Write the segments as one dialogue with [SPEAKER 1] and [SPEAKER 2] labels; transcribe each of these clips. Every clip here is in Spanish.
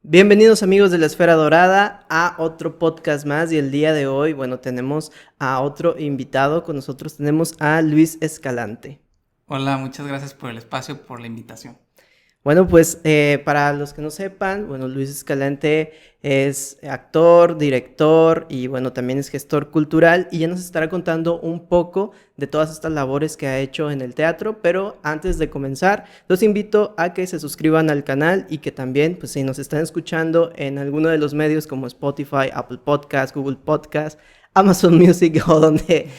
[SPEAKER 1] Bienvenidos amigos de la Esfera Dorada a otro podcast más y el día de hoy, tenemos a otro invitado con nosotros, tenemos a Luis Escalante.
[SPEAKER 2] Hola, muchas gracias por el espacio, por la invitación.
[SPEAKER 1] Para los que no sepan, Luis Escalante es actor, director y también es gestor cultural y ya nos estará contando un poco de todas estas labores que ha hecho en el teatro, pero antes de comenzar, los invito a que se suscriban al canal y que también, pues si nos están escuchando en alguno de los medios como Spotify, Apple Podcast, Google Podcast, Amazon Music o donde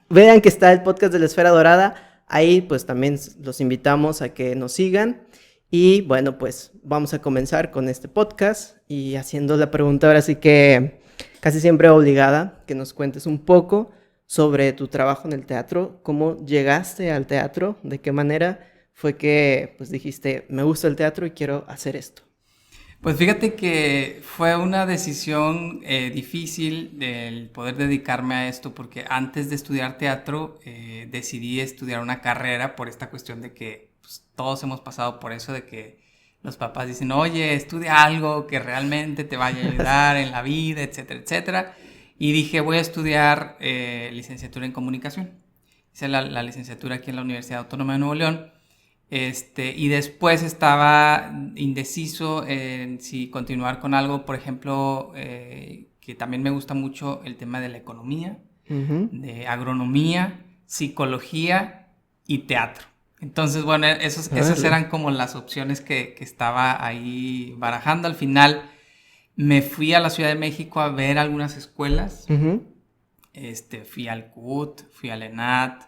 [SPEAKER 1] vean que está el podcast de la Esfera Dorada, ahí pues también los invitamos a que nos sigan. Y pues vamos a comenzar con este podcast y haciendo la pregunta ahora sí que casi siempre obligada, que nos cuentes un poco sobre tu trabajo en el teatro, cómo llegaste al teatro, de qué manera fue que pues dijiste, me gusta el teatro y quiero hacer esto.
[SPEAKER 2] Pues fíjate que fue una decisión difícil el poder dedicarme a esto porque antes de estudiar teatro decidí estudiar una carrera por esta cuestión de que pues, todos hemos pasado por eso de que los papás dicen, oye, estudia algo que realmente te vaya a ayudar en la vida, etcétera, etcétera. Y dije, voy a estudiar licenciatura en comunicación. Hice la licenciatura aquí en la Universidad Autónoma de Nuevo León. Y después estaba indeciso en si continuar con algo, por ejemplo, que también me gusta mucho el tema de la economía, de agronomía, psicología y teatro. Entonces, esas eran como las opciones que estaba ahí barajando. Al final me fui a la Ciudad de México a ver algunas escuelas. Fui al CUT, fui al ENAT,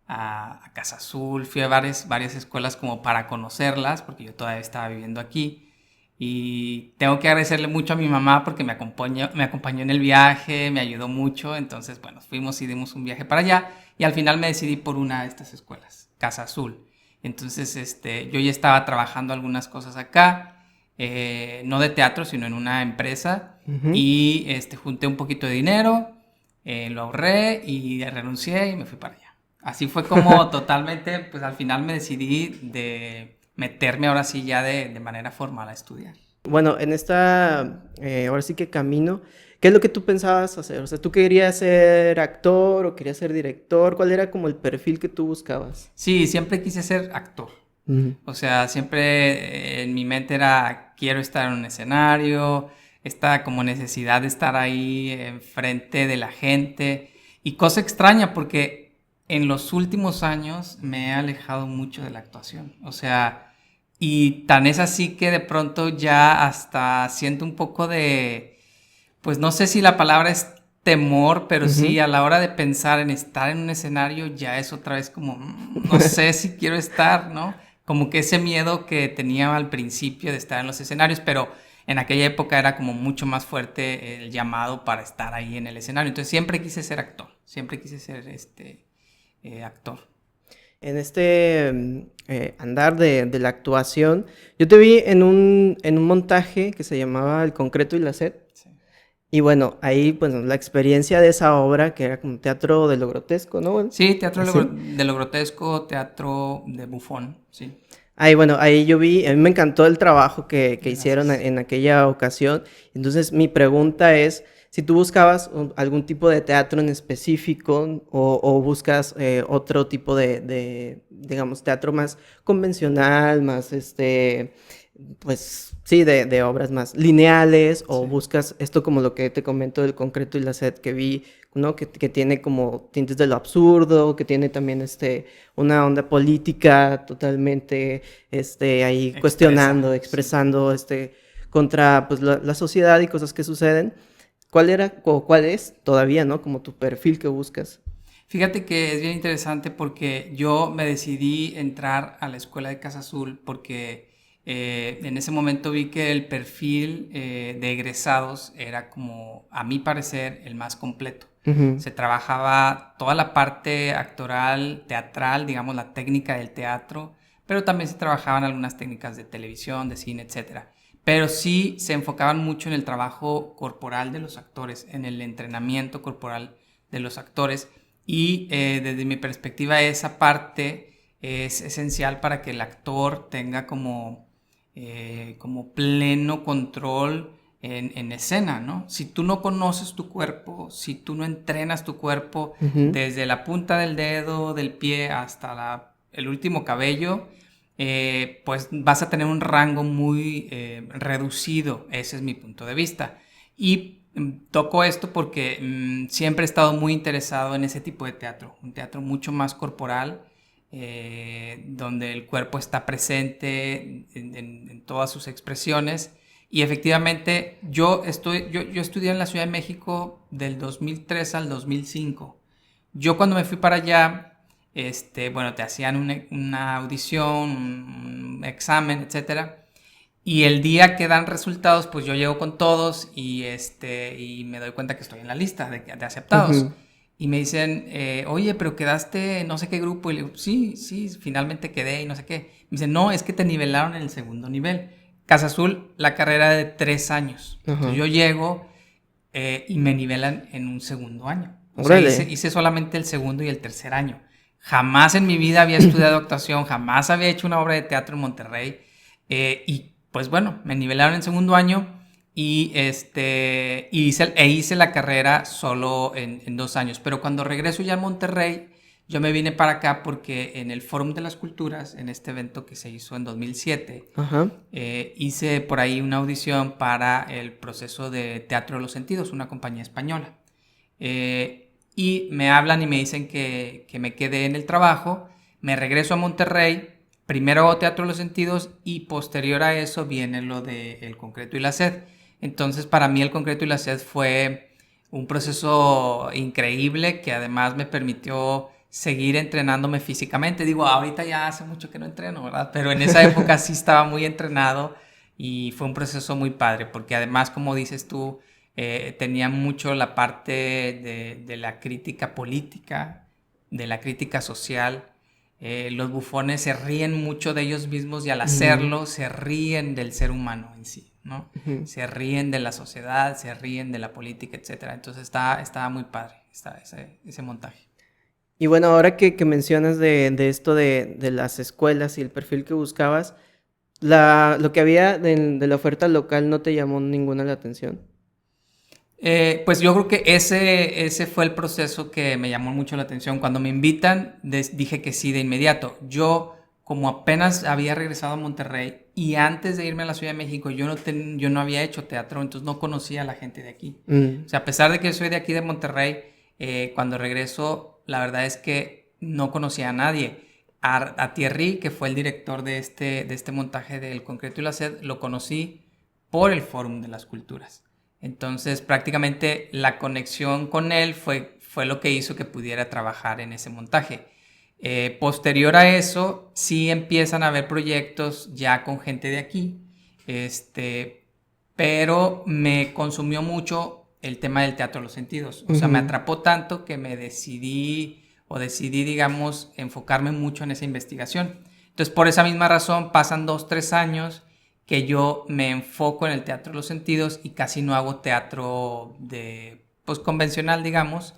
[SPEAKER 2] a Casa Azul, fui a varias escuelas como para conocerlas, porque yo todavía estaba viviendo aquí. Y tengo que agradecerle mucho a mi mamá porque me acompañó en el viaje, me ayudó mucho. Entonces, fuimos y dimos un viaje para allá. Y al final me decidí por una de estas escuelas, Casa Azul. Entonces, yo ya estaba trabajando algunas cosas acá, no de teatro, sino en una empresa. Y junté un poquito de dinero, lo ahorré y renuncié y me fui para allá. Así fue como totalmente, pues al final me decidí de meterme ahora sí ya de manera formal a estudiar.
[SPEAKER 1] Bueno, en ahora sí que camino, ¿qué es lo que tú pensabas hacer? O sea, ¿tú querías ser actor o querías ser director? ¿Cuál era como el perfil que tú buscabas?
[SPEAKER 2] Sí, siempre quise ser actor. O sea, siempre en mi mente era, quiero estar en un escenario, esta como necesidad de estar ahí enfrente de la gente. Y cosa extraña porque en los últimos años me he alejado mucho de la actuación. O sea, y tan es así que de pronto ya hasta siento un poco de, pues no sé si la palabra es temor, pero sí a la hora de pensar en estar en un escenario ya es otra vez como, no sé si quiero estar, ¿no? Como que ese miedo que tenía al principio de estar en los escenarios, pero en aquella época era como mucho más fuerte el llamado para estar ahí en el escenario. Entonces siempre quise ser actor, siempre quise ser actor.
[SPEAKER 1] En andar de la actuación, yo te vi en un montaje que se llamaba El concreto y la sed.
[SPEAKER 2] Sí.
[SPEAKER 1] Y ahí, la experiencia de esa obra, que era como teatro de lo grotesco, ¿no?
[SPEAKER 2] Sí, teatro
[SPEAKER 1] ¿Así?
[SPEAKER 2] de lo grotesco, teatro de bufón, sí.
[SPEAKER 1] Ahí yo vi, a mí me encantó el trabajo que hicieron
[SPEAKER 2] Gracias.
[SPEAKER 1] en aquella ocasión. Entonces, mi pregunta es, si tú buscabas algún tipo de teatro en específico o buscas otro tipo digamos, teatro más convencional, más, pues, sí, de obras más lineales, o
[SPEAKER 2] Sí.
[SPEAKER 1] buscas esto como lo que te comento del concreto y la sed que vi, ¿no? Que tiene como tintes de lo absurdo, que tiene también una onda política totalmente ahí cuestionando,
[SPEAKER 2] Sí.
[SPEAKER 1] expresando contra pues la sociedad y cosas que suceden. ¿Cuál era o cuál es todavía, ¿no? Como tu perfil que buscas?
[SPEAKER 2] Fíjate que es bien interesante porque yo me decidí entrar a la escuela de Casa Azul porque en ese momento vi que el perfil de egresados era como, a mi parecer, el más completo.
[SPEAKER 1] Uh-huh.
[SPEAKER 2] Se trabajaba toda la parte actoral, teatral, digamos la técnica del teatro, pero también se trabajaban algunas técnicas de televisión, de cine, etcétera. Pero sí se enfocaban mucho en el trabajo corporal de los actores, en el entrenamiento corporal de los actores. Y desde mi perspectiva esa parte es esencial para que el actor tenga como como pleno control en escena, ¿no? Si tú no conoces tu cuerpo, si tú no entrenas tu cuerpo desde la punta del dedo, del pie hasta el último cabello, pues vas a tener un rango muy reducido. Ese es mi punto de vista. Y toco esto porque siempre he estado muy interesado en ese tipo de teatro, un teatro mucho más corporal, donde el cuerpo está presente en todas sus expresiones. Y efectivamente yo estudié en la Ciudad de México del 2003 al 2005. Yo cuando me fui para allá, bueno, te hacían una audición, un examen, etcétera. Y el día que dan resultados, pues yo llego con todos y me doy cuenta que estoy en la lista de aceptados. Y me dicen, oye, pero quedaste en no sé qué grupo. Y le digo, sí, finalmente quedé y no sé qué. Me dicen, no, es que te nivelaron en el segundo nivel. Casa Azul, la carrera de 3 años. Entonces yo llego y me nivelan en un segundo año. O sea, hice solamente el segundo y el tercer año. Jamás en mi vida había estudiado actuación, jamás había hecho una obra de teatro en Monterrey. Y pues bueno, me nivelaron en segundo año y hice la carrera solo en 2 años. Pero cuando regreso ya a Monterrey, yo me vine para acá porque en el Fórum de las Culturas, en este evento que se hizo en 2007, hice por ahí una audición para el proceso de Teatro de los Sentidos, una compañía española. Y me hablan y me dicen que me quedé en el trabajo, me regreso a Monterrey, primero hago Teatro de los Sentidos y posterior a eso viene lo de El Concreto y la Sed. Entonces para mí El Concreto y la Sed fue un proceso increíble que además me permitió seguir entrenándome físicamente. Digo, ahorita ya hace mucho que no entreno, ¿verdad? Pero en esa época sí estaba muy entrenado y fue un proceso muy padre porque además, como dices tú, tenía mucho la parte de la crítica política, de la crítica social. Los bufones se ríen mucho de ellos mismos y al hacerlo se ríen del ser humano en sí, ¿no? Se ríen de la sociedad, se ríen de la política, etc. Entonces estaba muy padre ese montaje.
[SPEAKER 1] Y bueno, ahora que mencionas de esto de las escuelas y el perfil que buscabas, lo que había de la oferta local no te llamó ninguna la atención.
[SPEAKER 2] Pues yo creo que ese fue el proceso que me llamó mucho la atención. Cuando me invitan, dije que sí de inmediato. Yo, como apenas había regresado a Monterrey y antes de irme a la Ciudad de México, yo no había hecho teatro, entonces no conocía a la gente de aquí. O sea, a pesar de que yo soy de aquí de Monterrey, cuando regreso, la verdad es que no conocía a nadie. A Thierry, que fue el director de este montaje del Concreto y la Sed, lo conocí por el Fórum de las Culturas. Entonces, prácticamente la conexión con él fue lo que hizo que pudiera trabajar en ese montaje. Posterior a eso, sí empiezan a haber proyectos ya con gente de aquí, pero me consumió mucho el tema del Teatro de los Sentidos. O sea, me atrapó tanto que decidí, digamos, enfocarme mucho en esa investigación. Entonces, por esa misma razón, pasan 2-3 años que yo me enfoco en el Teatro de los Sentidos y casi no hago teatro pues convencional, digamos,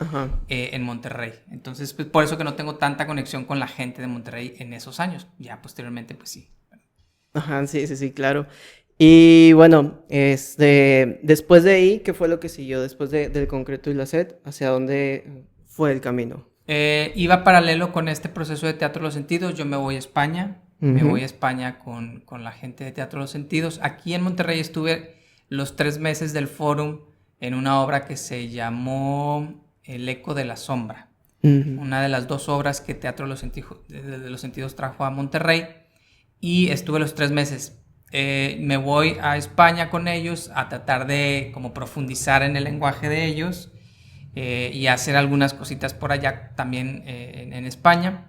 [SPEAKER 2] en Monterrey. Entonces, pues, por eso que no tengo tanta conexión con la gente de Monterrey en esos años. Ya posteriormente, pues sí.
[SPEAKER 1] Ajá, sí, claro. Y bueno, después de ahí, ¿qué fue lo que siguió? Después del Concreto y la Sed, ¿hacia dónde fue el camino?
[SPEAKER 2] Iba paralelo con este proceso de Teatro de los Sentidos. Yo me voy a España. Me voy a España con la gente de Teatro de los Sentidos. Aquí en Monterrey estuve los 3 meses del Fórum en una obra que se llamó El Eco de la Sombra. Una de las 2 obras que Teatro de los Sentidos trajo a Monterrey. Y estuve los 3 meses. Me voy a España con ellos a tratar de como profundizar en el lenguaje de ellos y hacer algunas cositas por allá también en España.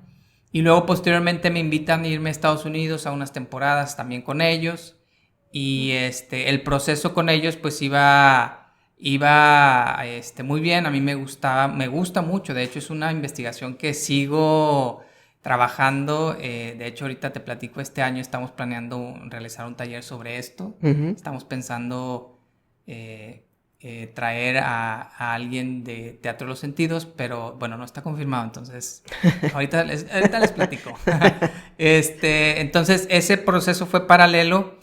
[SPEAKER 2] Y luego posteriormente me invitan a irme a Estados Unidos a unas temporadas también con ellos. Y el proceso con ellos pues iba muy bien. A mí me gusta mucho. De hecho es una investigación que sigo trabajando. De hecho ahorita te platico, este año estamos planeando realizar un taller sobre esto. Estamos pensando traer a alguien de Teatro de los Sentidos, pero bueno, no está confirmado, entonces ahorita les platico. Entonces ese proceso fue paralelo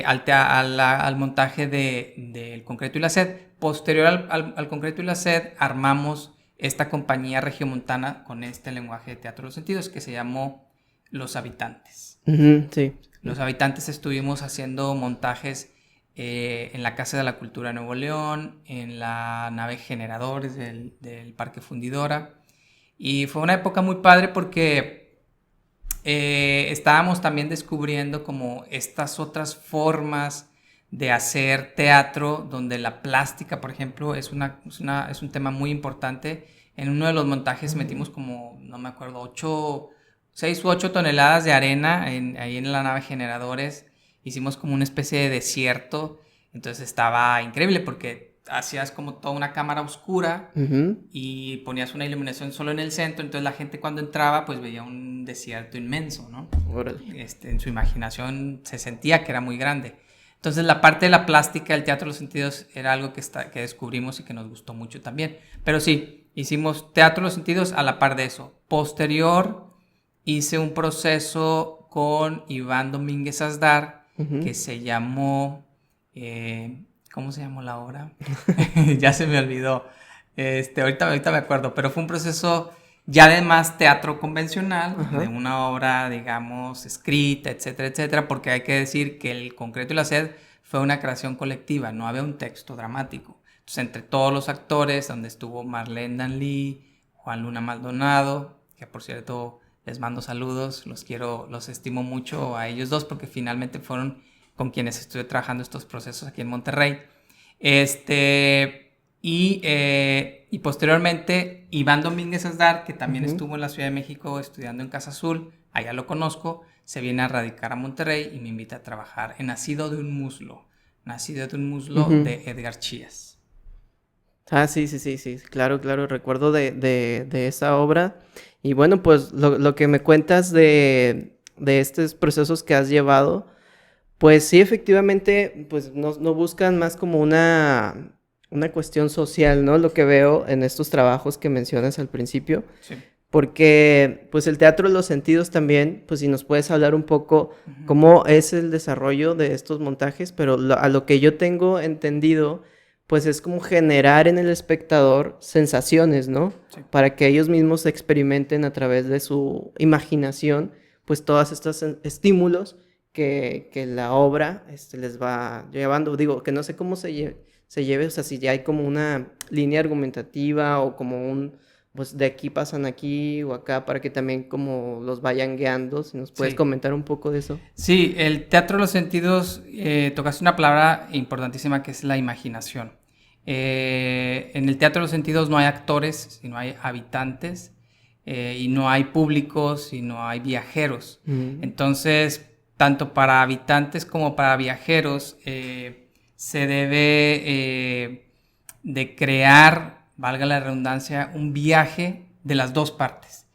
[SPEAKER 2] al montaje del Concreto y la Sed. Posterior al Concreto y la Sed, armamos esta compañía regiomontana con este lenguaje de teatro de los sentidos que se llamó Los Habitantes.
[SPEAKER 1] Sí.
[SPEAKER 2] Los Habitantes estuvimos haciendo montajes en la Casa de la Cultura de Nuevo León, en la nave Generadores del Parque Fundidora. Y fue una época muy padre porque estábamos también descubriendo como estas otras formas de hacer teatro, donde la plástica, por ejemplo, es un tema muy importante. En uno de los montajes metimos como, no me acuerdo, 6 u 8 toneladas de arena ahí en la nave Generadores. Hicimos como una especie de desierto. Entonces estaba increíble porque hacías como toda una cámara oscura y ponías una iluminación solo en el centro. Entonces la gente cuando entraba pues veía un desierto inmenso, ¿no? En su imaginación se sentía que era muy grande. Entonces la parte de la plástica del teatro de los sentidos era algo que descubrimos y que nos gustó mucho también. Pero sí, hicimos teatro de los sentidos a la par de eso. Posterior hice un proceso con Iván Domínguez Asdar que se llamó... ¿cómo se llamó la obra? Ya se me olvidó. Ahorita me acuerdo, pero fue un proceso ya de más teatro convencional, de una obra, digamos, escrita, etcétera, etcétera, porque hay que decir que el Concreto y la Sed fue una creación colectiva, no había un texto dramático. Entonces, entre todos los actores, donde estuvo Marlene Danlí, Juan Luna Maldonado, que por cierto les mando saludos, los estimo mucho a ellos dos, porque finalmente fueron con quienes estuve trabajando estos procesos aquí en Monterrey. Y posteriormente Iván Domínguez Asdar, que también estuvo en la Ciudad de México estudiando en Casa Azul, allá lo conozco, se viene a radicar a Monterrey y me invita a trabajar en Nacido de un Muslo de Edgar Chías.
[SPEAKER 1] Ah, sí, claro, recuerdo de esa obra. Y bueno, pues lo que me cuentas de estos procesos que has llevado, pues sí, efectivamente, pues no buscan más como una cuestión social, ¿no? Lo que veo en estos trabajos que mencionas al principio.
[SPEAKER 2] Sí.
[SPEAKER 1] Porque, pues, el teatro de los sentidos también, pues, si nos puedes hablar un poco cómo es el desarrollo de estos montajes, pero a lo que yo tengo entendido, pues, es como generar en el espectador sensaciones, ¿no?
[SPEAKER 2] Sí.
[SPEAKER 1] Para que ellos mismos experimenten a través de su imaginación, pues, todos estos estímulos que la obra les va llevando. Digo, que no sé cómo se lleve, o sea, si ya hay como una línea argumentativa o como pues de aquí pasan aquí o acá, para que también como los vayan guiando. Si nos puedes comentar un poco de eso.
[SPEAKER 2] Sí, el teatro de los sentidos, tocaste una palabra importantísima que es la imaginación. En el teatro de los sentidos no hay actores, sino hay habitantes, y no hay públicos, sino hay viajeros. Entonces, tanto para habitantes como para viajeros, se debe de crear, valga la redundancia, un viaje de las dos partes.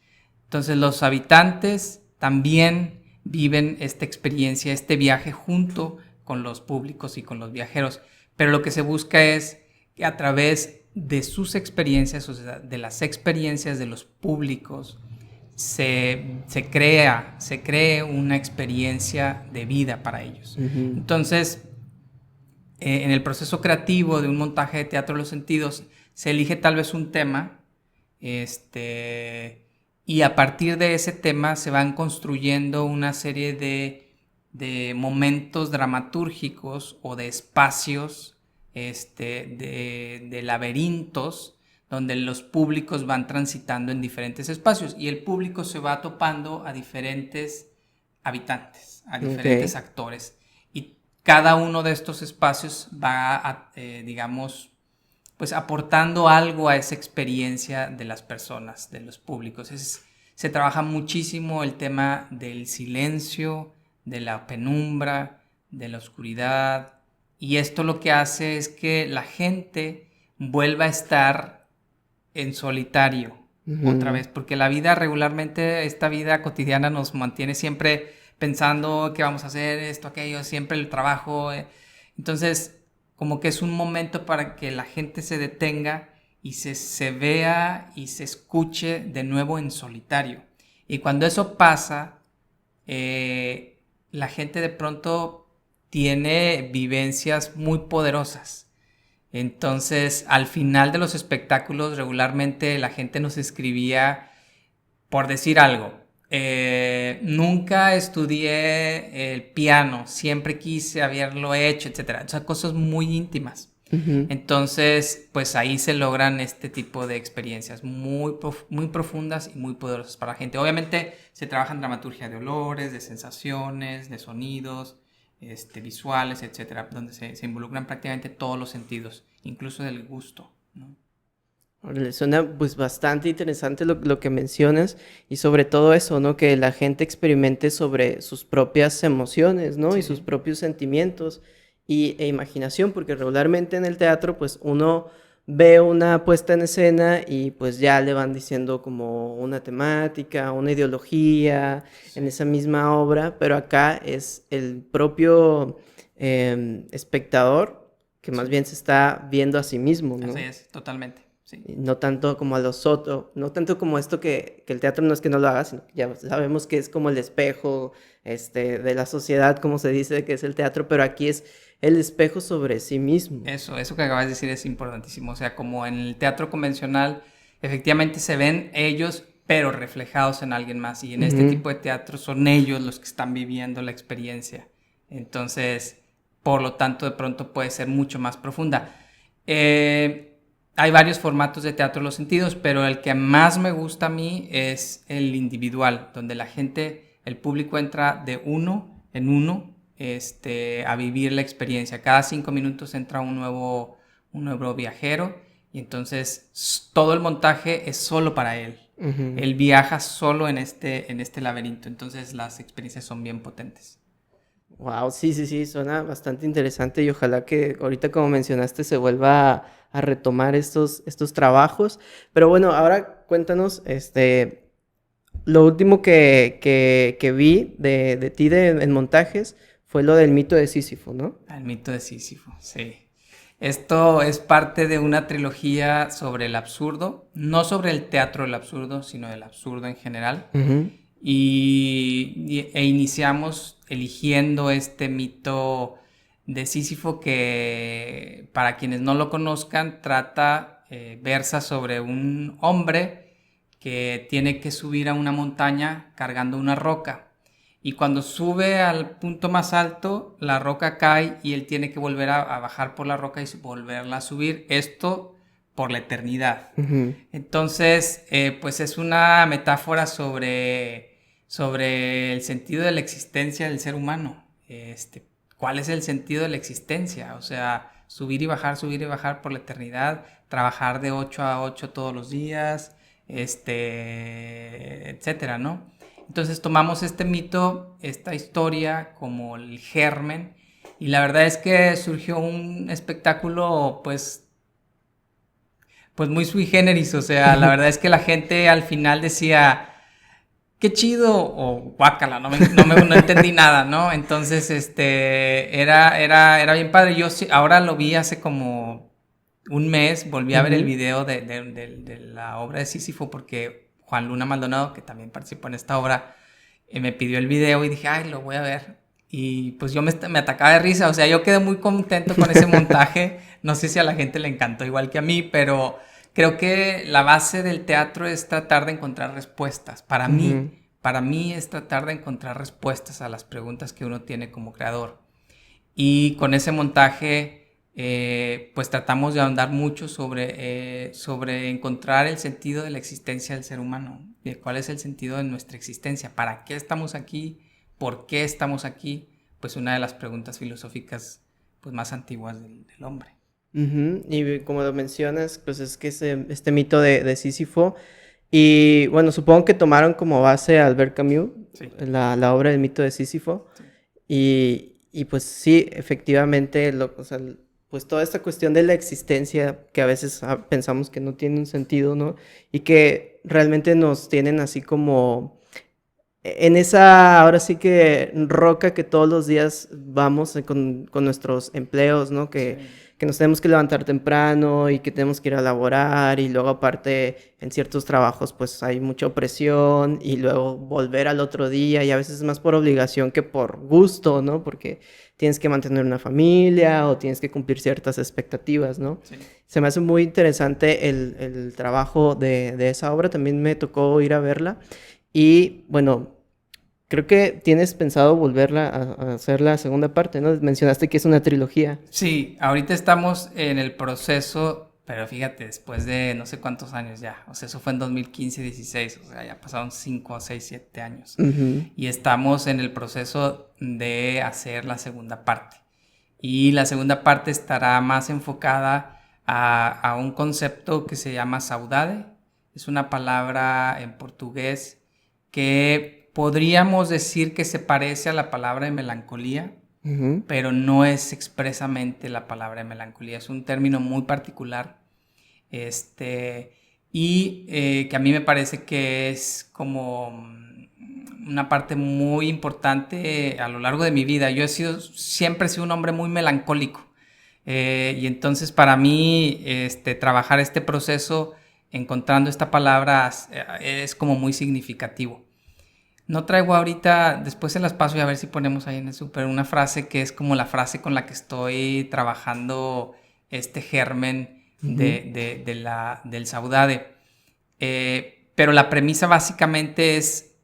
[SPEAKER 2] Entonces los habitantes también viven esta experiencia, este viaje junto con los públicos y con los viajeros, pero lo que se busca es que a través de sus experiencias, o sea, de las experiencias de los públicos, se cree una experiencia de vida para ellos. Entonces, en el proceso creativo de un montaje de teatro de los sentidos, se elige tal vez un tema, y a partir de ese tema se van construyendo una serie de momentos dramatúrgicos o de espacios, de laberintos, donde los públicos van transitando en diferentes espacios y el público se va topando a diferentes habitantes, a diferentes actores. Y cada uno de estos espacios va, digamos, pues aportando algo a esa experiencia de las personas, de los públicos. Se trabaja muchísimo el tema del silencio, de la penumbra, de la oscuridad, y esto lo que hace es que la gente vuelva a estar en solitario otra vez, porque la vida regularmente, esta vida cotidiana nos mantiene siempre pensando qué vamos a hacer, esto, aquello, siempre el trabajo. Entonces, como que es un momento para que la gente se detenga y se vea y se escuche de nuevo en solitario. Y cuando eso pasa, la gente de pronto tiene vivencias muy poderosas. Entonces, al final de los espectáculos, regularmente la gente nos escribía, por decir algo, nunca estudié el piano, siempre quise haberlo hecho, etc. O sea, cosas muy íntimas. Entonces, pues ahí se logran este tipo de experiencias muy profundas y muy poderosas para la gente. Obviamente se trabaja en dramaturgia de olores, de sensaciones, de sonidos, visuales, etcétera, donde se involucran prácticamente todos los sentidos, incluso del gusto, ¿no?
[SPEAKER 1] Órale, suena pues bastante interesante lo que mencionas y sobre todo eso, ¿no? Que la gente experimente sobre sus propias emociones, ¿no?
[SPEAKER 2] Sí.
[SPEAKER 1] Y sus propios sentimientos e imaginación, porque regularmente en el teatro pues uno ve una puesta en escena y pues ya le van diciendo como una temática, una ideología en esa misma obra, pero acá es el propio espectador que más bien se está viendo a sí mismo, ¿no?
[SPEAKER 2] Así es, totalmente. Sí.
[SPEAKER 1] No tanto como a los otros, no tanto como esto que el teatro no es que no lo haga, sino que ya sabemos que es como el espejo de la sociedad, como se dice que es el teatro, pero aquí es el espejo sobre sí mismo.
[SPEAKER 2] Eso que acabas de decir es importantísimo. O sea, como en el teatro convencional, efectivamente se ven ellos, pero reflejados en alguien más. Y en este tipo de teatro son ellos los que están viviendo la experiencia. Entonces, por lo tanto, de pronto puede ser mucho más profunda. Hay varios formatos de teatro de los sentidos, pero el que más me gusta a mí es el individual, donde la gente, el público entra de uno en uno a vivir la experiencia. Cada 5 minutos entra un nuevo viajero y entonces todo el montaje es solo para él. Él viaja solo en este laberinto, entonces las experiencias son bien potentes.
[SPEAKER 1] Wow, sí, suena bastante interesante y ojalá que ahorita como mencionaste se vuelva a retomar estos trabajos. Pero bueno, ahora cuéntanos, lo último que vi de ti en montajes fue lo del mito de Sísifo, ¿no?
[SPEAKER 2] El mito de Sísifo, sí. Esto es parte de una trilogía sobre el absurdo, no sobre el teatro del absurdo, sino del absurdo en general. E iniciamos eligiendo este mito de Sísifo que, para quienes no lo conozcan, versa sobre un hombre que tiene que subir a una montaña cargando una roca. Y cuando sube al punto más alto, la roca cae y él tiene que volver a bajar por la roca y volverla a subir. Esto por la eternidad. Entonces, pues es una metáfora sobre el sentido de la existencia del ser humano. ¿Cuál es el sentido de la existencia? O sea, subir y bajar por la eternidad, trabajar de 8 a 8 todos los días, etcétera, ¿no? Entonces tomamos este mito, esta historia como el germen, y la verdad es que surgió un espectáculo pues muy sui generis. O sea, la verdad es que la gente al final decía, qué chido, o guácala, no entendí nada, ¿no? Entonces, era bien padre. Yo ahora lo vi hace como un mes, volví a ver el video de la obra de Sísifo, porque Juan Luna Maldonado, que también participó en esta obra, me pidió el video y dije, ay, lo voy a ver. Y pues yo me atacaba de risa. O sea, yo quedé muy contento con ese montaje. No sé si a la gente le encantó igual que a mí, pero creo que la base del teatro es tratar de encontrar respuestas. Para mí es tratar de encontrar respuestas a las preguntas que uno tiene como creador. Y con ese montaje, pues tratamos de ahondar mucho sobre encontrar el sentido de la existencia del ser humano. ¿Cuál es el sentido de nuestra existencia? ¿Para qué estamos aquí? ¿Por qué estamos aquí? Pues una de las preguntas filosóficas pues más antiguas del hombre.
[SPEAKER 1] Y como lo mencionas, pues es que este mito de Sísifo, y bueno, supongo que tomaron como base a Albert Camus,
[SPEAKER 2] sí,
[SPEAKER 1] la obra del mito de Sísifo, sí. Y pues sí, efectivamente, o sea, pues toda esta cuestión de la existencia que a veces pensamos que no tiene un sentido, ¿no? Y que realmente nos tienen así como en esa, ahora sí que roca que todos los días vamos con nuestros empleos, ¿no? Que que nos tenemos que levantar temprano y que tenemos que ir a laborar y luego aparte en ciertos trabajos pues hay mucha opresión y luego volver al otro día y a veces es más por obligación que por gusto, ¿no? Porque tienes que mantener una familia o tienes que cumplir ciertas expectativas, ¿no?
[SPEAKER 2] Sí.
[SPEAKER 1] Se me hace muy interesante el trabajo de esa obra, también me tocó ir a verla y bueno, creo que tienes pensado volverla a hacer la segunda parte, ¿no? Mencionaste que es una trilogía.
[SPEAKER 2] Sí, ahorita estamos en el proceso, pero fíjate, después de no sé cuántos años ya, o sea, eso fue en 2015-16, o sea, ya pasaron 5, 6, 7 años.
[SPEAKER 1] Ujú,
[SPEAKER 2] Y estamos en el proceso de hacer la segunda parte. Y la segunda parte estará más enfocada a un concepto que se llama saudade. Es una palabra en portugués que podríamos decir que se parece a la palabra de melancolía,
[SPEAKER 1] ujú.
[SPEAKER 2] pero no es expresamente la palabra de melancolía. Es un término muy particular, este, y que a mí me parece que es como una parte muy importante a lo largo de mi vida. Siempre he sido un hombre muy melancólico. Y entonces para mí trabajar este proceso encontrando esta palabra es como muy significativo. No traigo ahorita, después se las paso y a ver si ponemos ahí en el súper una frase que es como la frase con la que estoy trabajando este germen
[SPEAKER 1] Ujú,
[SPEAKER 2] del saudade. Pero la premisa básicamente es,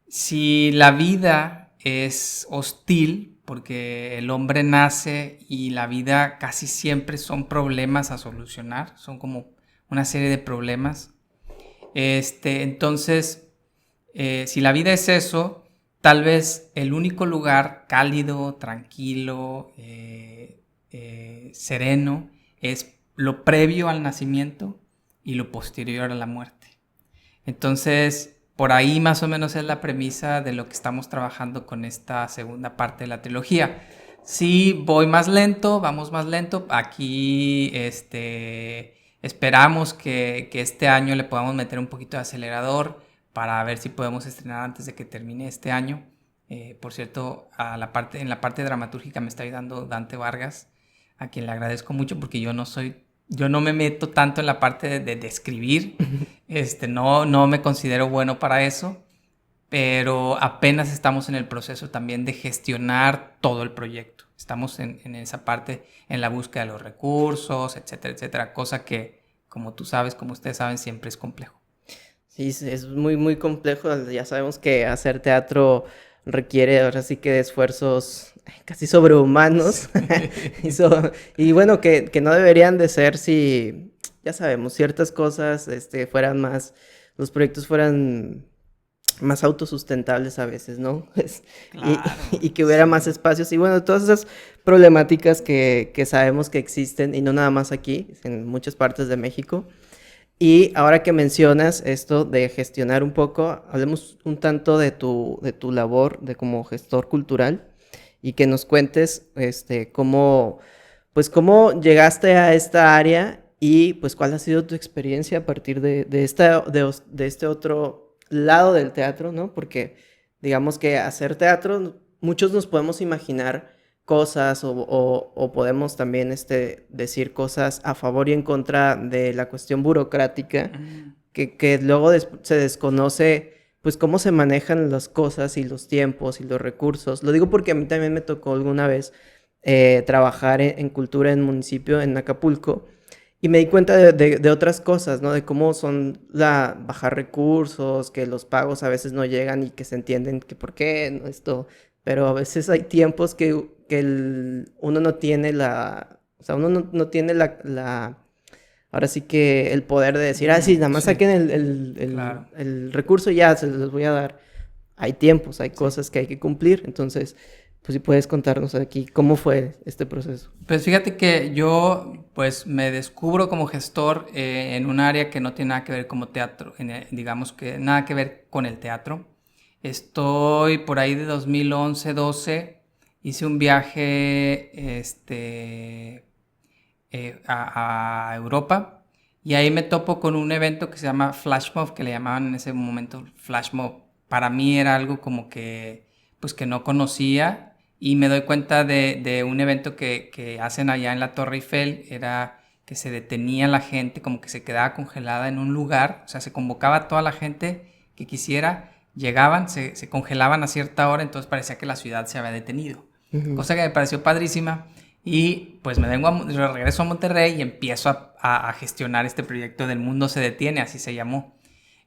[SPEAKER 2] si la vida es hostil, porque el hombre nace y la vida casi siempre son problemas a solucionar, son como una serie de problemas, entonces si la vida es eso, tal vez el único lugar cálido, tranquilo, sereno, es lo previo al nacimiento y lo posterior a la muerte. Entonces, por ahí más o menos es la premisa de lo que estamos trabajando con esta segunda parte de la trilogía. Si voy más lento, vamos más lento. Aquí, esperamos que este año le podamos meter un poquito de acelerador para ver si podemos estrenar antes de que termine este año. Por cierto, en la parte dramatúrgica me está ayudando Dante Vargas, a quien le agradezco mucho porque yo no me meto tanto en la parte de escribir. No me considero bueno para eso, pero apenas estamos en el proceso también de gestionar todo el proyecto. Estamos en esa parte, en la búsqueda de los recursos, etcétera, etcétera, cosa que, como tú sabes, como ustedes saben, siempre es complejo.
[SPEAKER 1] sí, es muy, muy complejo. Ya sabemos que hacer teatro requiere ahora sí que de esfuerzos casi sobrehumanos. Y, y bueno, que no deberían de ser si, ya sabemos, ciertas cosas fueran más, los proyectos fueran más autosustentables a veces, ¿no? Y,
[SPEAKER 2] Claro,
[SPEAKER 1] y que hubiera más
[SPEAKER 2] sí.
[SPEAKER 1] espacios. Y bueno, todas esas problemáticas que sabemos que existen, y no nada más aquí, en muchas partes de México. Y ahora que mencionas esto de gestionar un poco, hablemos un tanto de tu labor de como gestor cultural y que nos cuentes cómo, pues cómo llegaste a esta área y pues cuál ha sido tu experiencia a partir de este otro lado del teatro, ¿no? Porque digamos que hacer teatro, muchos nos podemos imaginar cosas o podemos también decir cosas a favor y en contra de la cuestión burocrática,
[SPEAKER 2] Mm,
[SPEAKER 1] que luego se desconoce pues cómo se manejan las cosas y los tiempos y los recursos. Lo digo porque a mí también me tocó alguna vez trabajar en cultura en municipio en Acapulco y me di cuenta de otras cosas, ¿no? De cómo son bajar recursos, que los pagos a veces no llegan y que se entienden que por qué, ¿no? Esto, pero a veces hay tiempos que uno no tiene o sea, uno no tiene ahora sí que el poder de decir, ah, sí, nada más
[SPEAKER 2] sí,
[SPEAKER 1] saquen
[SPEAKER 2] claro,
[SPEAKER 1] el recurso y ya se los voy a dar. Hay tiempos, hay
[SPEAKER 2] sí.
[SPEAKER 1] cosas que hay que cumplir, entonces, pues si puedes contarnos aquí cómo fue este proceso.
[SPEAKER 2] Pues fíjate que yo pues me descubro como gestor en un área que no tiene nada que ver como teatro, digamos que nada que ver con el teatro. Estoy por ahí de 2011-12, hice un viaje a Europa y ahí me topo con un evento que se llama Flash Mob, que le llamaban en ese momento Flash Mob. Para mí era algo como que pues que no conocía. y me doy cuenta de un evento que hacen allá en la Torre Eiffel, era que se detenía la gente, como que se quedaba congelada en un lugar, o sea, se convocaba a toda la gente que quisiera, llegaban, se congelaban a cierta hora, entonces parecía que la ciudad se había detenido, cosa que me pareció padrísima. Y pues regreso a Monterrey y empiezo a gestionar este proyecto del Mundo se detiene, así se llamó.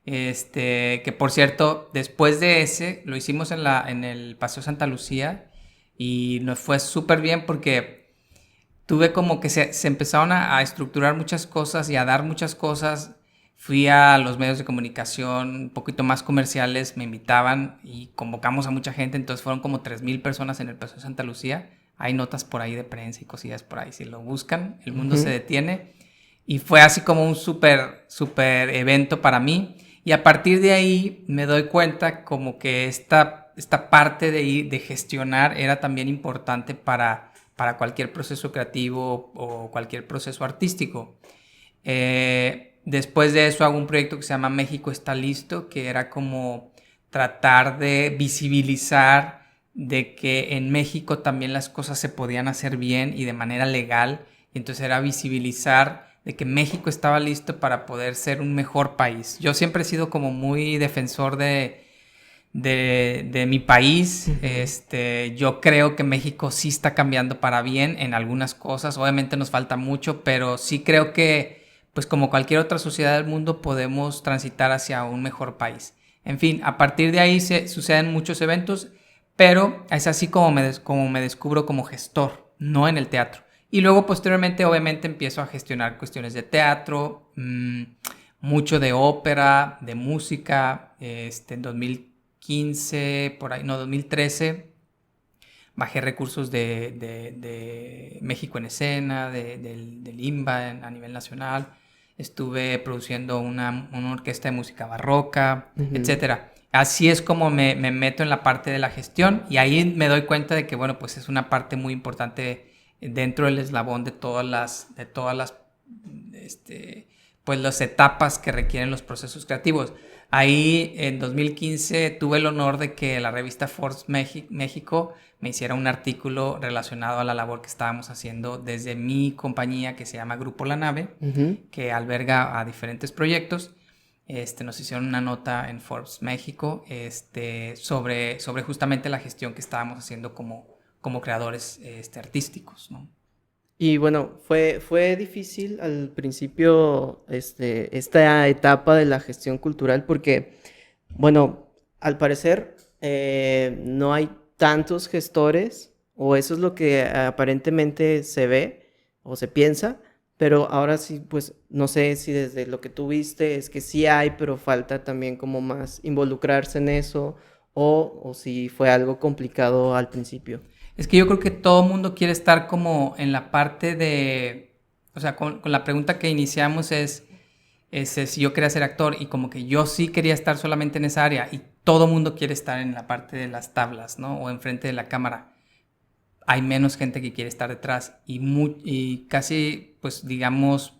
[SPEAKER 2] Que por cierto, después de ese, lo hicimos en el Paseo Santa Lucía y nos fue súper bien porque tuve como que se empezaron a estructurar muchas cosas y a dar muchas cosas. Fui a los medios de comunicación un poquito más comerciales, me invitaban y convocamos a mucha gente, entonces fueron como 3,000 personas en el Paseo Santa Lucía. Hay notas por ahí de prensa y cosillas por ahí, si lo buscan, el mundo se detiene. Y fue así como un súper evento para mí. Y a partir de ahí me doy cuenta como que esta parte de gestionar era también importante para cualquier proceso creativo o cualquier proceso artístico. Después de eso hago un proyecto que se llama México está listo, que era como tratar de visibilizar de que en México también las cosas se podían hacer bien y de manera legal. Y entonces era visibilizar de que México estaba listo para poder ser un mejor país. Yo siempre he sido como muy defensor de mi país. Yo creo que México sí está cambiando para bien en algunas cosas. Obviamente nos falta mucho, pero sí creo que, pues como cualquier otra sociedad del mundo, podemos transitar hacia un mejor país. En fin, a partir de ahí suceden muchos eventos, pero es así como me descubro como gestor, no en el teatro. Y luego posteriormente obviamente empiezo a gestionar cuestiones de teatro, mucho de ópera, de música. En 2015, por ahí, no, 2013, bajé recursos de México en Escena, del IMBA a nivel nacional. Estuve produciendo una orquesta de música barroca, etcétera. Así es como me meto en la parte de la gestión y ahí me doy cuenta de que, bueno, pues es una parte muy importante dentro del eslabón de todas las pues las etapas que requieren los procesos creativos. Ahí en 2015 tuve el honor de que la revista Forbes México me hiciera un artículo relacionado a la labor que estábamos haciendo desde mi compañía que se llama Grupo La Nave, que alberga a diferentes proyectos. Nos hicieron una nota en Forbes México sobre justamente la gestión que estábamos haciendo como creadores artísticos, ¿no?
[SPEAKER 1] Y bueno, fue difícil al principio esta etapa de la gestión cultural porque, bueno, al parecer no hay tantos gestores, o eso es lo que aparentemente se ve o se piensa, pero ahora sí, pues no sé si desde lo que tú viste es que sí hay, pero falta también como más involucrarse en eso, o si fue algo complicado al principio.
[SPEAKER 2] Es que yo creo que todo el mundo quiere estar como en la parte o sea, con la pregunta que iniciamos es si yo quería ser actor y como que yo sí quería estar solamente en esa área y todo el mundo quiere estar en la parte de las tablas, ¿no? O enfrente de la cámara. Hay menos gente que quiere estar detrás y casi, pues digamos,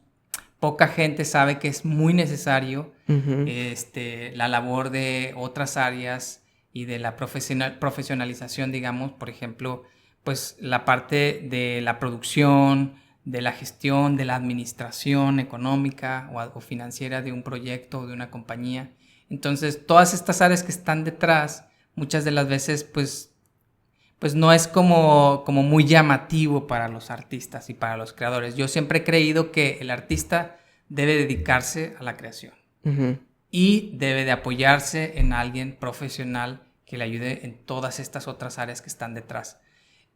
[SPEAKER 2] poca gente sabe que es muy necesario la labor de otras áreas y de la profesionalización, digamos, por ejemplo, pues la parte de la producción, de la gestión, de la administración económica o financiera de un proyecto o de una compañía. Entonces, todas estas áreas que están detrás, muchas de las veces, pues no es como muy llamativo para los artistas y para los creadores. Yo siempre he creído que el artista debe dedicarse a la creación y debe de apoyarse en alguien profesional que le ayude en todas estas otras áreas que están detrás.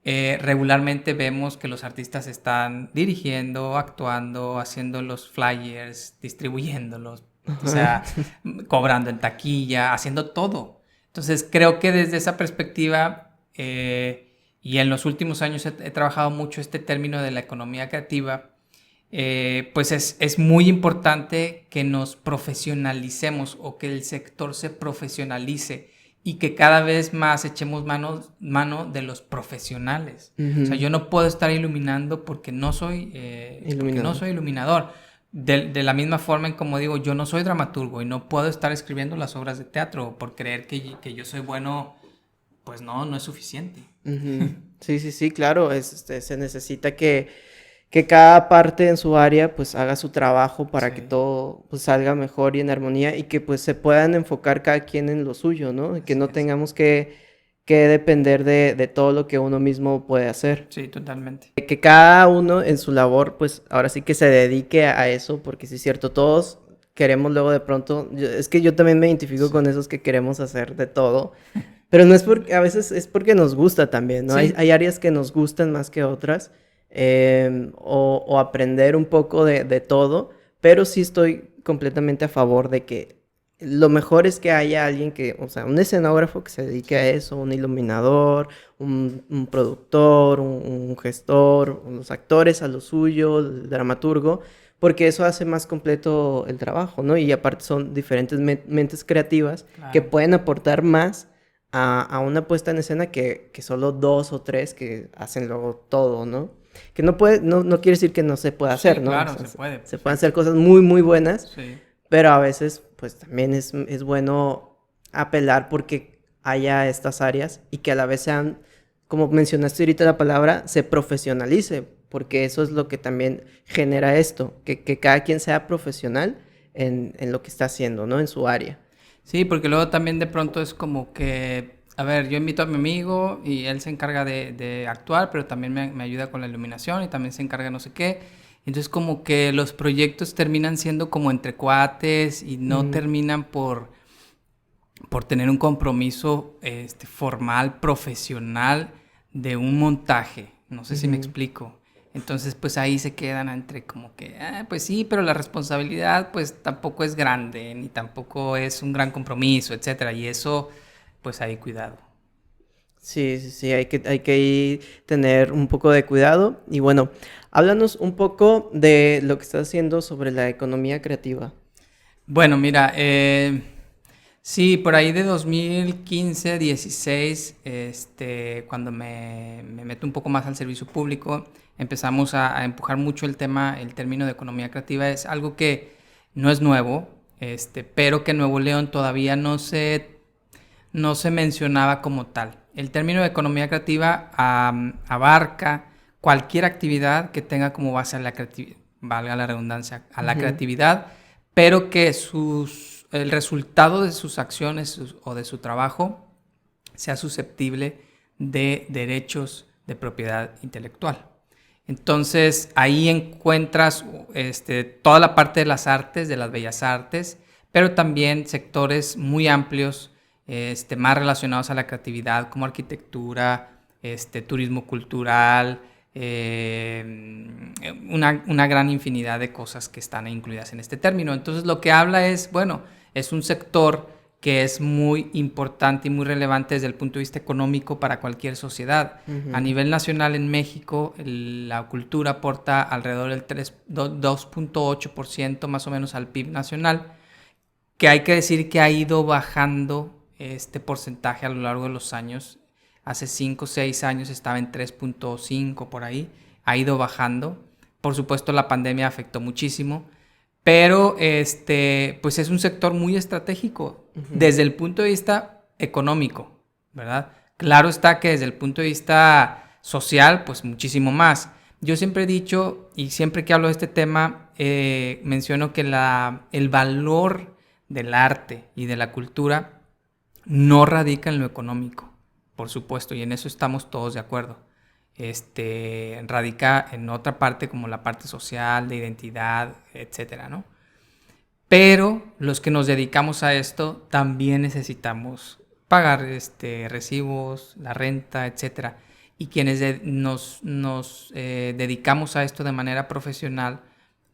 [SPEAKER 2] Regularmente vemos que los artistas están dirigiendo, actuando, haciendo los flyers, distribuyéndolos, o sea, cobrando en taquilla, haciendo todo. Entonces creo que desde esa perspectiva y en los últimos años he trabajado mucho este término de la economía creativa. Pues es muy importante que nos profesionalicemos o que el sector se profesionalice y que cada vez más echemos mano de los profesionales. O sea, yo no puedo estar iluminando porque no soy iluminador. De la misma forma en como digo, yo no soy dramaturgo y no puedo estar escribiendo las obras de teatro por creer que yo soy bueno pues no es suficiente.
[SPEAKER 1] Ujú. Sí, sí, sí, claro, se necesita que cada parte en su área pues haga su trabajo para que
[SPEAKER 2] Sí,
[SPEAKER 1] todo pues salga mejor y en armonía y que pues se puedan enfocar cada quien en lo suyo, ¿no? Y que
[SPEAKER 2] así
[SPEAKER 1] no
[SPEAKER 2] es.
[SPEAKER 1] tengamos que depender de todo lo que uno mismo puede hacer.
[SPEAKER 2] Sí, totalmente.
[SPEAKER 1] Que cada uno en su labor pues ahora sí que se dedique a eso, porque sí es cierto, todos queremos luego de pronto, es que yo también me identifico
[SPEAKER 2] Sí.
[SPEAKER 1] con esos que queremos hacer de todo. Pero no es porque, a veces es porque nos gusta también, ¿no? Hay
[SPEAKER 2] Sí,
[SPEAKER 1] áreas que nos gustan más que otras, o aprender un poco de todo, pero sí estoy completamente a favor de que lo mejor es que haya alguien que, o sea, un escenógrafo que se dedique a
[SPEAKER 2] sí.
[SPEAKER 1] eso, un iluminador, un productor, un gestor, los actores a lo suyo, el dramaturgo, porque eso hace más completo el trabajo, ¿no? Y aparte son diferentes mentes creativas que
[SPEAKER 2] Claro.
[SPEAKER 1] pueden aportar más a una puesta en escena que solo dos o tres que hacen luego todo, ¿no? Que no puede, no quiere decir que no se pueda
[SPEAKER 2] Sí,
[SPEAKER 1] hacer, ¿no? O
[SPEAKER 2] claro,
[SPEAKER 1] sea,
[SPEAKER 2] se puede,
[SPEAKER 1] se pueden hacer
[SPEAKER 2] perfecto.
[SPEAKER 1] cosas muy, muy buenas,
[SPEAKER 2] Sí,
[SPEAKER 1] pero a veces, pues también es bueno apelar porque haya estas áreas y que a la vez sean, como mencionaste ahorita la palabra, se profesionalice, porque eso es lo que también genera esto, que cada quien sea profesional en lo que está haciendo, ¿no? En su área.
[SPEAKER 2] sí, porque luego también de pronto es como que, a ver, yo invito a mi amigo y él se encarga de actuar, pero también me ayuda con la iluminación y también se encarga no sé qué. Entonces como que los proyectos terminan siendo como entre cuates y no
[SPEAKER 1] Mm,
[SPEAKER 2] terminan por tener un compromiso formal, profesional de un montaje. No sé si me
[SPEAKER 1] ujú.
[SPEAKER 2] explico. Entonces, pues ahí se quedan entre como que, pues sí, pero la responsabilidad pues tampoco es grande, ni tampoco es un gran compromiso, etcétera. Y eso, pues ahí cuidado.
[SPEAKER 1] Sí, sí, sí, hay que ahí tener un poco de cuidado. Y bueno, háblanos un poco de lo que estás haciendo sobre la economía creativa.
[SPEAKER 2] Bueno, mira, sí, por ahí de 2015, 16, cuando me meto un poco más al servicio público, empezamos a empujar mucho el tema, el término de economía creativa. Es algo que no es nuevo, pero que en Nuevo León todavía no se mencionaba como tal. El término de economía creativa abarca cualquier actividad que tenga como base a la creatividad, valga la redundancia, a la
[SPEAKER 1] Ujú,
[SPEAKER 2] creatividad, pero que el resultado de sus acciones o de su trabajo sea susceptible de derechos de propiedad intelectual. Entonces ahí encuentras toda la parte de las artes, de las bellas artes, pero también sectores muy amplios, más relacionados a la creatividad, como arquitectura, turismo cultural, una gran infinidad de cosas que están incluidas en este término. Entonces lo que habla es, bueno, es un sector que es muy importante y muy relevante desde el punto de vista económico para cualquier sociedad. A
[SPEAKER 1] ujú.
[SPEAKER 2] nivel nacional en México, la cultura aporta alrededor del 2.8% más o menos al PIB nacional, que hay que decir que ha ido bajando este porcentaje a lo largo de los años. Hace 5 o 6 años estaba en 3.5 por ahí, ha ido bajando. Por supuesto la pandemia afectó muchísimo, pero pues es un sector muy estratégico
[SPEAKER 1] Ujú.
[SPEAKER 2] desde el punto de vista económico, ¿verdad? Claro está que desde el punto de vista social, pues muchísimo más. Yo siempre he dicho, y siempre que hablo de este tema, menciono que el valor del arte y de la cultura no radica en lo económico, por supuesto, y en eso estamos todos de acuerdo. Radica en otra parte como la parte social, de identidad, etcétera, ¿no? Pero los que nos dedicamos a esto también necesitamos pagar recibos, la renta, etcétera. Y quienes nos dedicamos a esto de manera profesional,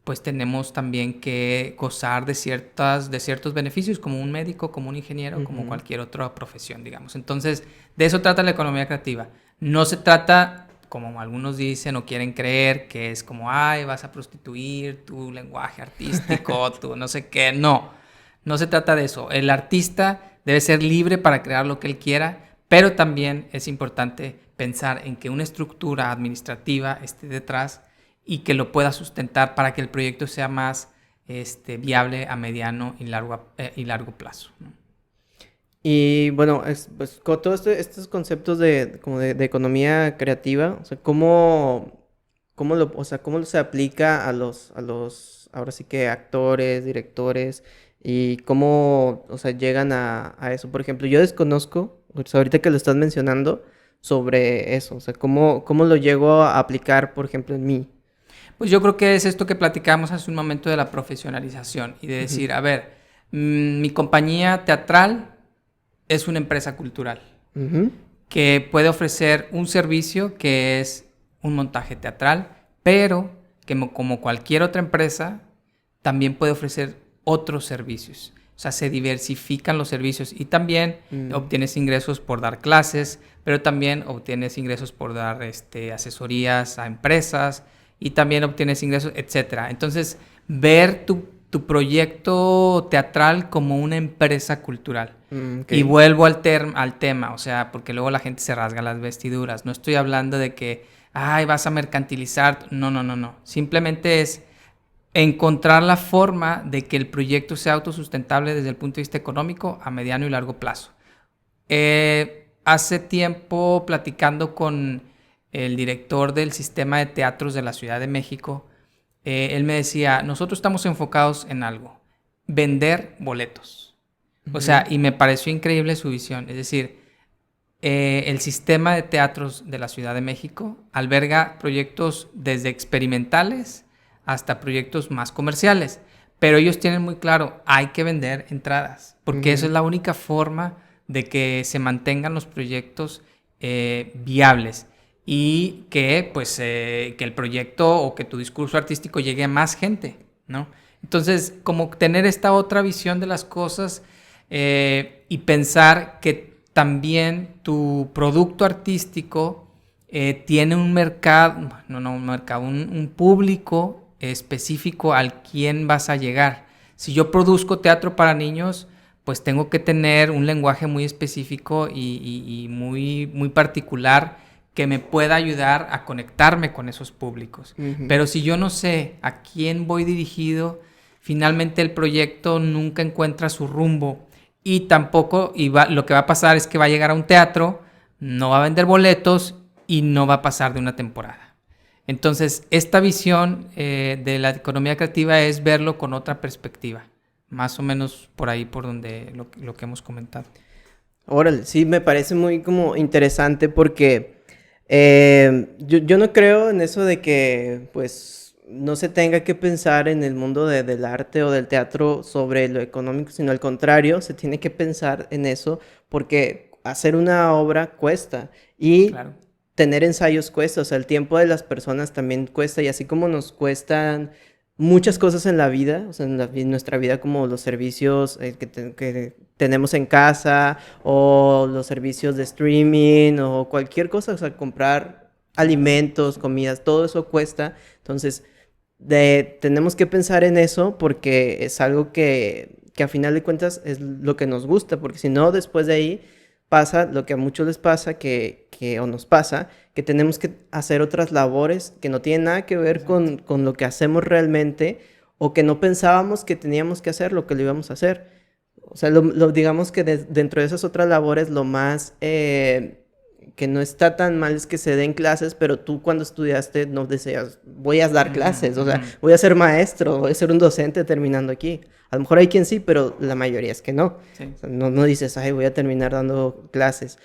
[SPEAKER 2] pues tenemos también que gozar de ciertos beneficios, como un médico, como un ingeniero, como
[SPEAKER 1] Ujú.
[SPEAKER 2] cualquier otra profesión, digamos. Entonces, de eso trata la economía creativa. No se trata, como algunos dicen o quieren creer, que es como, ay, vas a prostituir tu lenguaje artístico, tu no sé qué. No, no se trata de eso. El artista debe ser libre para crear lo que él quiera, pero también es importante pensar en que una estructura administrativa esté detrás y que lo pueda sustentar para que el proyecto sea más viable a mediano y largo plazo, ¿no?
[SPEAKER 1] Y bueno, pues con todos estos conceptos de, como de economía creativa, o sea, cómo se aplica ahora sí que actores, directores, y cómo, o sea, llegan a eso. Por ejemplo, yo desconozco, pues ahorita que lo estás mencionando, sobre eso, o sea, cómo lo llego a aplicar, por ejemplo, en mí.
[SPEAKER 2] Pues yo creo que es esto que platicamos hace un momento de la profesionalización y de
[SPEAKER 1] Ujú,
[SPEAKER 2] decir, a ver, mi compañía teatral es una empresa cultural
[SPEAKER 1] ujú,
[SPEAKER 2] que puede ofrecer un servicio que es un montaje teatral, pero que como cualquier otra empresa, también puede ofrecer otros servicios. O sea, se diversifican los servicios y también
[SPEAKER 1] mm,
[SPEAKER 2] obtienes ingresos por dar clases, pero también obtienes ingresos por dar asesorías a empresas y también obtienes ingresos, etcétera. Entonces, ver tu proyecto teatral como una empresa cultural.
[SPEAKER 1] ok.
[SPEAKER 2] Y vuelvo al tema, o sea, porque luego la gente se rasga las vestiduras. No estoy hablando de que, ay, vas a mercantilizar. No, no, no, no. Simplemente es encontrar la forma de que el proyecto sea autosustentable desde el punto de vista económico a mediano y largo plazo. Hace tiempo, platicando con el director del sistema de teatros de la Ciudad de México, él me decía, nosotros estamos enfocados en algo, vender boletos. O sea,
[SPEAKER 1] Ujú,
[SPEAKER 2] y me pareció increíble su visión. Es decir, el sistema de teatros de la Ciudad de México alberga proyectos desde experimentales hasta proyectos más comerciales. Pero ellos tienen muy claro, hay que vender entradas, porque eso
[SPEAKER 1] ujú,
[SPEAKER 2] es la única forma de que se mantengan los proyectos viables y que, pues, que el proyecto o que tu discurso artístico llegue a más gente, ¿no? Entonces, como tener esta otra visión de las cosas y pensar que también tu producto artístico tiene un mercado, no un mercado, un público específico al quien vas a llegar. Si yo produzco teatro para niños, pues tengo que tener un lenguaje muy específico y muy particular que me pueda ayudar a conectarme con esos públicos.
[SPEAKER 1] ujú.
[SPEAKER 2] Pero si yo no sé a quién voy dirigido, finalmente el proyecto nunca encuentra su rumbo y tampoco lo que va a pasar es que va a llegar a un teatro, no va a vender boletos y no va a pasar de una temporada. Entonces, esta visión de la economía creativa es verlo con otra perspectiva, más o menos por ahí por donde lo que hemos comentado.
[SPEAKER 1] Órale, sí, me parece muy como interesante porque yo no creo en eso de que pues no se tenga que pensar en el mundo del arte o del teatro sobre lo económico, sino al contrario, se tiene que pensar en eso porque hacer una obra cuesta y
[SPEAKER 2] Claro.
[SPEAKER 1] tener ensayos cuesta, o sea, el tiempo de las personas también cuesta y así como nos cuestan muchas cosas en la vida, o sea, en nuestra vida como los servicios que tenemos en casa o los servicios de streaming o cualquier cosa, o sea, comprar alimentos, comidas, todo eso cuesta. Entonces, tenemos que pensar en eso porque es algo que a final de cuentas es lo que nos gusta, porque si no, después de ahí pasa lo que a muchos les pasa, o nos pasa, que tenemos que hacer otras labores que no tienen nada que ver
[SPEAKER 2] Exacto.
[SPEAKER 1] con lo que hacemos realmente o que no pensábamos que teníamos que hacer lo que lo íbamos a hacer. O sea, digamos que dentro de esas otras labores, lo más que no está tan mal es que se den clases, pero tú cuando estudiaste no deseas, voy a dar
[SPEAKER 2] Ujú,
[SPEAKER 1] clases, o sea,
[SPEAKER 2] ujú.
[SPEAKER 1] voy a ser maestro, voy a ser un docente terminando aquí. A lo mejor hay quien sí, pero la mayoría es que no.
[SPEAKER 2] Sí.
[SPEAKER 1] O sea, no dices, ay, voy a terminar dando clases.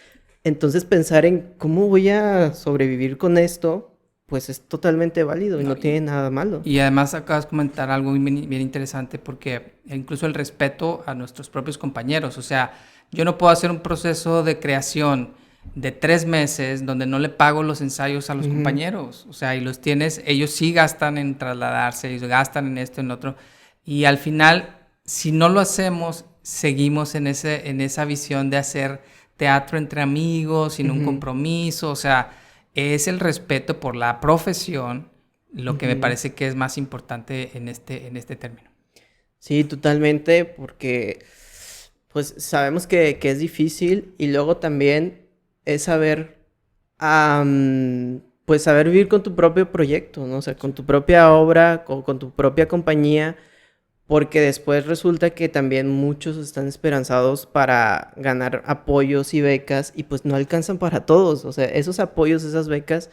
[SPEAKER 1] Entonces pensar en cómo voy a sobrevivir con esto, pues es totalmente válido y
[SPEAKER 2] No,
[SPEAKER 1] no tiene nada malo.
[SPEAKER 2] y además acabas de comentar algo bien interesante porque incluso el respeto a nuestros propios compañeros, o sea, yo no puedo hacer un proceso de creación de 3 meses donde no le pago los ensayos a los
[SPEAKER 1] Ujú,
[SPEAKER 2] compañeros, o sea, y los tienes, ellos sí gastan en trasladarse, ellos gastan en esto, en otro, y al final, si no lo hacemos, seguimos en esa visión de hacer teatro entre amigos, sin un
[SPEAKER 1] ujú,
[SPEAKER 2] compromiso, o sea, es el respeto por la profesión lo que me
[SPEAKER 1] ujú.
[SPEAKER 2] parece que es más importante en este término.
[SPEAKER 1] Sí, totalmente, porque pues sabemos que es difícil y luego también es saber, pues saber vivir con tu propio proyecto, ¿no? O sea, con tu propia obra, con tu propia compañía, porque después resulta que también muchos están esperanzados para ganar apoyos y becas y pues no alcanzan para todos. O sea, esos apoyos, esas becas,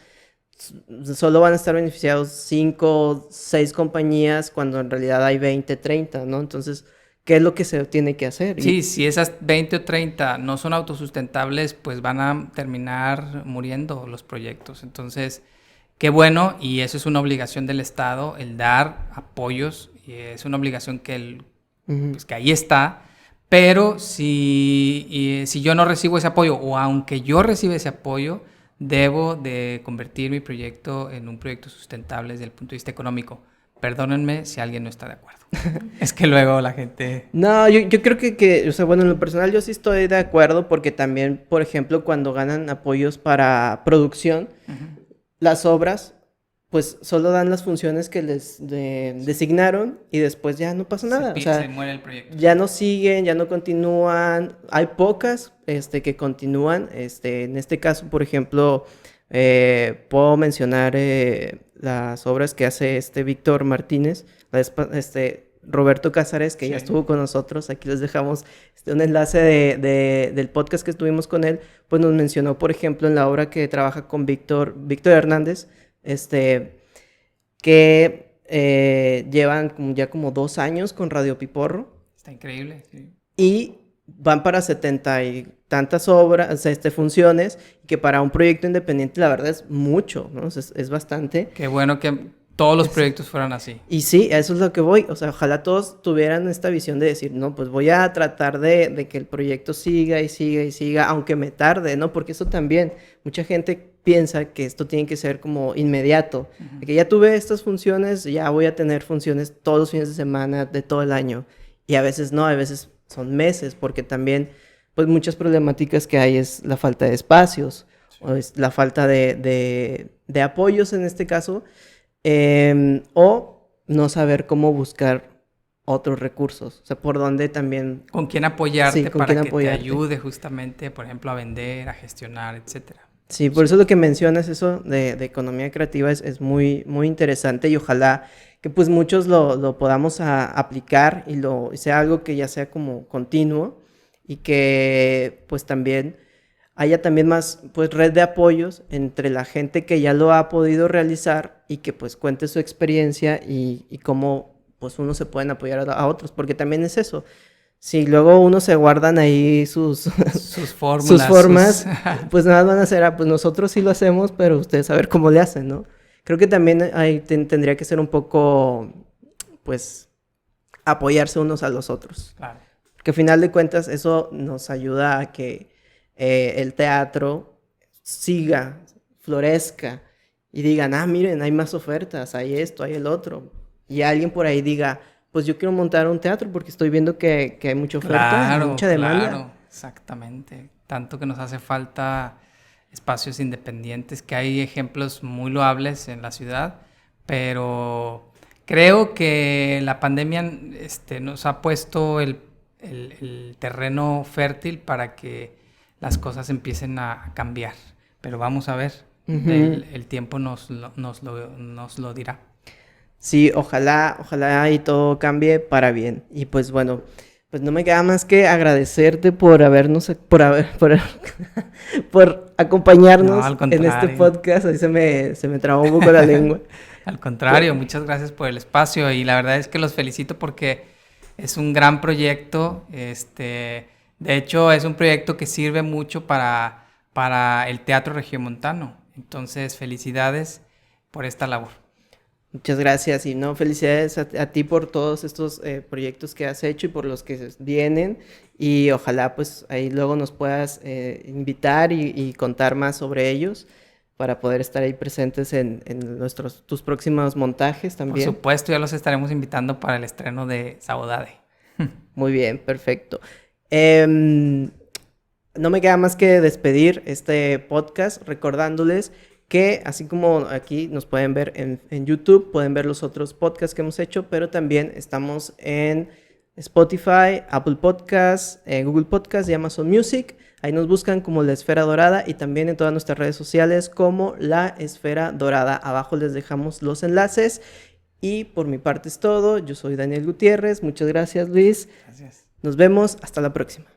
[SPEAKER 1] solo van a estar beneficiados 5, 6 compañías cuando en realidad hay 20, 30, ¿no? Entonces, ¿qué es lo que se tiene que hacer?
[SPEAKER 2] Sí, si esas 20 o 30 no son autosustentables, pues van a terminar muriendo los proyectos. Entonces, qué bueno, y eso es una obligación del Estado, el dar apoyos, y es una obligación pues que ahí está, pero si yo no recibo ese apoyo, o aunque yo reciba ese apoyo, debo de convertir mi proyecto en un proyecto sustentable desde el punto de vista económico. Perdónenme si alguien no está de acuerdo. Es que luego la gente...
[SPEAKER 1] No, yo creo que, o sea, bueno, en lo personal yo sí estoy de acuerdo porque también, por ejemplo, cuando ganan apoyos para producción, las obras, pues solo dan las funciones que les designaron y después ya no pasa nada. O sea,
[SPEAKER 2] se muere el proyecto.
[SPEAKER 1] ya no siguen, ya no continúan. Hay pocas que continúan. En este caso, por ejemplo, puedo mencionar las obras que hace Víctor Martínez, Roberto Cázares, que ya estuvo con nosotros. Aquí les dejamos un enlace del podcast que estuvimos con él. Pues nos mencionó, por ejemplo, en la obra que trabaja con Víctor Hernández, que llevan ya como 2 años con Radio Piporro.
[SPEAKER 2] Está increíble, sí.
[SPEAKER 1] Y van para 70 y tantas obras, funciones, que para un proyecto independiente la verdad es mucho, ¿no? Es bastante.
[SPEAKER 2] Qué bueno que todos los proyectos fueran así.
[SPEAKER 1] Y sí, a eso es lo que voy. O sea, ojalá todos tuvieran esta visión de decir, no, pues voy a tratar de que el proyecto siga y siga y siga, aunque me tarde, ¿no? Porque eso también, mucha gente piensa que esto tiene que ser como inmediato. De que ya tuve estas funciones, ya voy a tener funciones todos los fines de semana de todo el año. Y a veces no, a veces son meses, porque también, pues muchas problemáticas que hay es la falta de espacios, o es la falta de apoyos en este caso, o no saber cómo buscar otros recursos, o sea, por dónde también...
[SPEAKER 2] Con quién apoyarte para que te ayude justamente, por ejemplo, a vender, a gestionar, etcétera.
[SPEAKER 1] Sí, por eso lo que mencionas, eso de economía creativa es muy, muy interesante y ojalá que pues muchos lo podamos aplicar y sea algo que ya sea como continuo y que pues también haya también más pues red de apoyos entre la gente que ya lo ha podido realizar y que pues cuente su experiencia y cómo pues uno se pueden apoyar a otros, porque también es eso. Si luego uno se guardan ahí sus
[SPEAKER 2] fórmulas,
[SPEAKER 1] sus formas, pues nada van a hacer, pues nosotros sí lo hacemos, pero ustedes a ver cómo le hacen, ¿no? Creo que también ahí tendría que ser un poco, pues, apoyarse unos a los otros.
[SPEAKER 2] Claro.
[SPEAKER 1] Porque al final de cuentas eso nos ayuda a que el teatro siga, florezca y digan, miren, hay más ofertas, hay esto, hay el otro. Y alguien por ahí diga, pues yo quiero montar un teatro porque estoy viendo que hay mucha oferta, mucha demanda.
[SPEAKER 2] Claro, exactamente. Tanto que nos hace falta espacios independientes, que hay ejemplos muy loables en la ciudad, pero creo que la pandemia nos ha puesto el terreno fértil para que las cosas empiecen a cambiar. Pero vamos a ver, el tiempo nos lo dirá.
[SPEAKER 1] Sí, ojalá y todo cambie para bien. Y pues bueno, pues no me queda más que agradecerte por por acompañarnos en este podcast. Ahí se me trabó un poco la lengua.
[SPEAKER 2] Al contrario, muchas gracias por el espacio y la verdad es que los felicito porque es un gran proyecto. De hecho, es un proyecto que sirve mucho para el teatro regiomontano. Entonces, felicidades por esta labor.
[SPEAKER 1] Muchas gracias y felicidades a ti por todos estos proyectos que has hecho y por los que vienen y ojalá pues ahí luego nos puedas invitar y contar más sobre ellos para poder estar ahí presentes en tus próximos montajes también.
[SPEAKER 2] Por supuesto, ya los estaremos invitando para el estreno de Saudade.
[SPEAKER 1] Muy bien, perfecto. No me queda más que despedir este podcast recordándoles que así como aquí nos pueden ver en YouTube, pueden ver los otros podcasts que hemos hecho, pero también estamos en Spotify, Apple Podcasts, Google Podcasts y Amazon Music. Ahí nos buscan como La Esfera Dorada y también en todas nuestras redes sociales como La Esfera Dorada. Abajo les dejamos los enlaces Y por mi parte es todo. Yo soy Daniel Gutiérrez. Muchas gracias, Luis.
[SPEAKER 2] Gracias.
[SPEAKER 1] Nos vemos. Hasta la próxima.